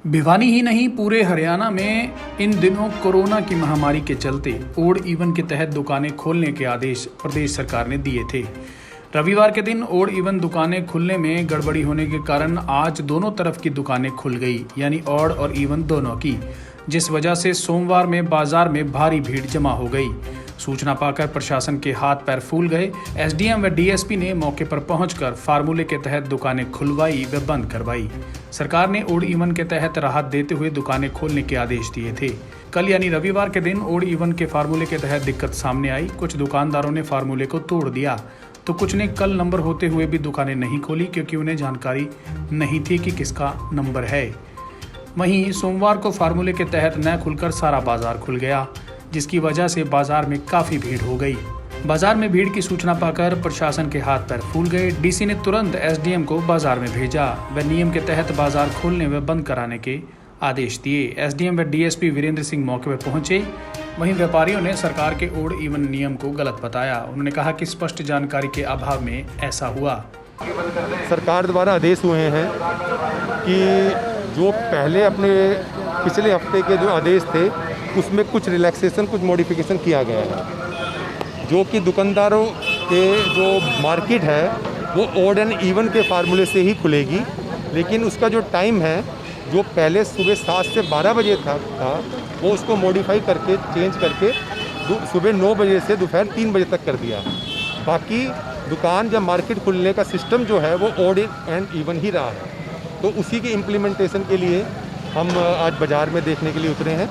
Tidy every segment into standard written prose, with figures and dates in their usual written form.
भिवानी ही नहीं, पूरे हरियाणा में इन दिनों कोरोना की महामारी के चलते ओड इवन के तहत दुकानें खोलने के आदेश प्रदेश सरकार ने दिए थे। रविवार के दिन ओड इवन दुकानें खुलने में गड़बड़ी होने के कारण आज दोनों तरफ की दुकानें खुल गई, यानी ओड और इवन दोनों की, जिस वजह से सोमवार में बाजार में भारी भीड़ जमा हो गई। सूचना पाकर प्रशासन के हाथ पैर फूल गए। एसडीएम व डीएसपी ने मौके पर पहुंचकर फार्मूले के तहत दुकानें खुलवाई व बंद करवाई। सरकार ने ओड इवन के तहत राहत देते हुए दुकानें खोलने के आदेश दिए थे। कल यानी रविवार के दिन ओड इवन के फार्मूले के तहत दिक्कत सामने आई। कुछ दुकानदारों ने फार्मूले को तोड़ दिया तो कुछ ने कल नंबर होते हुए भी दुकानें नहीं खोली, क्योंकि उन्हें जानकारी नहीं थी कि किसका नंबर है। वहीं सोमवार को फार्मूले के तहत न खुलकर सारा बाजार खुल गया, जिसकी वजह से बाजार में काफी भीड़ हो गई। बाजार में भीड़ की सूचना पाकर प्रशासन के हाथ पैर फूल गए। डीसी ने तुरंत एसडीएम को बाजार में भेजा व नियम के तहत बाजार खोलने व बंद कराने के आदेश दिए। एसडीएम व डीएसपी वीरेंद्र सिंह मौके पर पहुंचे। वहीं व्यापारियों ने सरकार के ओड इवन नियम को गलत बताया। उन्होंने कहा कि स्पष्ट जानकारी के अभाव में ऐसा हुआ। सरकार द्वारा आदेश हुए हैं कि जो पहले अपने पिछले हफ्ते के जो आदेश थे उसमें कुछ रिलैक्सेशन, कुछ मॉडिफिकेशन किया गया है, जो कि दुकानदारों के जो मार्केट है वो ओड एंड इवन के फार्मूले से ही खुलेगी। लेकिन उसका जो टाइम है, जो पहले सुबह 7 से 12 बजे था वो उसको मॉडिफाई करके चेंज करके सुबह 9 बजे से दोपहर 3 बजे तक कर दिया। बाकी दुकान या मार्केट खुलने का सिस्टम जो है वो ओड एंड इवन ही रहा है। तो उसी के इम्प्लीमेंटेशन के लिए हम आज बाज़ार में देखने के लिए उतरे हैं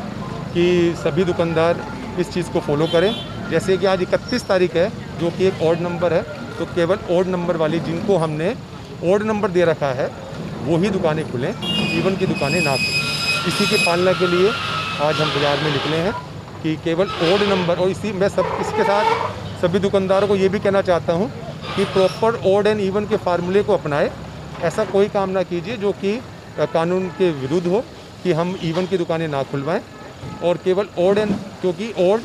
कि सभी दुकानदार इस चीज़ को फॉलो करें। जैसे कि आज 31 तारीख है, जो कि एक ओड नंबर है, तो केवल ओड नंबर वाली जिनको हमने ओड नंबर दे रखा है वो ही दुकानें खुलें, इवन की दुकानें ना खुलें। इसी की पालना के लिए आज हम बाज़ार में निकले हैं कि केवल ओड नंबर, और इसके साथ सभी दुकानदारों को ये भी कहना चाहता हूँ कि प्रॉपर ओड एंड इवन के फार्मूले को अपनाएं। ऐसा कोई काम ना कीजिए जो कि कानून के विरुद्ध हो कि हम इवन की दुकानें ना खुलवाएं, और केवल ओड एंड क्योंकि ओड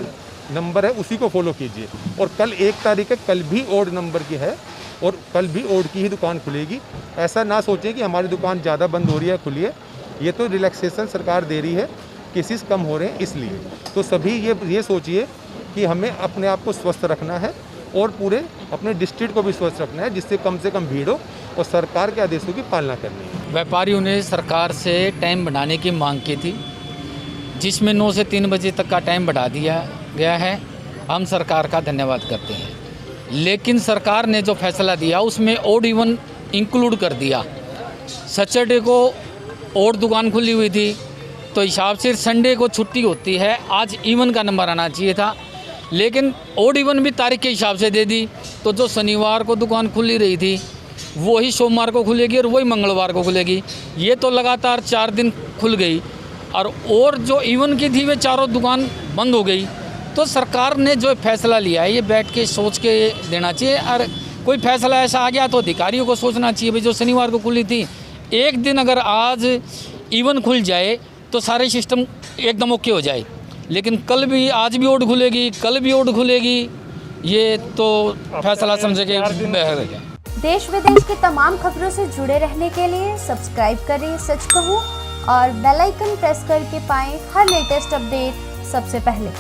नंबर है उसी को फॉलो कीजिए। और कल 1 तारीख है, कल भी ओड नंबर की है और कल भी ओड की ही दुकान खुलेगी। ऐसा ना सोचें कि हमारी दुकान ज़्यादा बंद हो रही है, खुली है। ये तो रिलैक्सेशन सरकार दे रही है, केसेस कम हो रहे हैं इसलिए। तो सभी ये सोचिए कि हमें अपने आप को स्वस्थ रखना है और पूरे अपने डिस्ट्रिक्ट को भी स्वस्थ रखना है, जिससे कम भीड़ हो और सरकार के आदेशों की पालना करनी है। व्यापारियों ने सरकार से टाइम बढ़ाने की मांग की थी, जिसमें 9 से 3 बजे तक का टाइम बढ़ा दिया गया है। हम सरकार का धन्यवाद करते हैं, लेकिन सरकार ने जो फैसला दिया उसमें ओड इवन इंक्लूड कर दिया। सैटरडे को ओड दुकान खुली हुई थी तो हिसाब से संडे को छुट्टी होती है, आज इवन का नंबर आना चाहिए था, लेकिन ओड इवन भी तारीख के हिसाब से दे दी। तो जो शनिवार को दुकान खुली रही थी वही सोमवार को खुलेगी और वही मंगलवार को खुलेगी। ये तो लगातार 4 दिन खुल गई और जो इवन की थी वे चारों दुकान बंद हो गई। तो सरकार ने जो फैसला लिया है ये बैठ के सोच के देना चाहिए, और कोई फैसला ऐसा आ गया तो अधिकारियों को सोचना चाहिए। भाई जो शनिवार को खुली थी, एक दिन अगर आज इवन खुल जाए तो सारे सिस्टम एकदम ओके हो जाए, लेकिन कल भी आज भी ओड खुलेगी, कल भी ओड खुलेगी, ये तो फैसला समझे के बहर है। देश विदेश की तमाम खबरों से जुड़े रहने के लिए सब्सक्राइब करें सच कहूं और बेल आइकन प्रेस करके पाएं हर लेटेस्ट अपडेट सबसे पहले।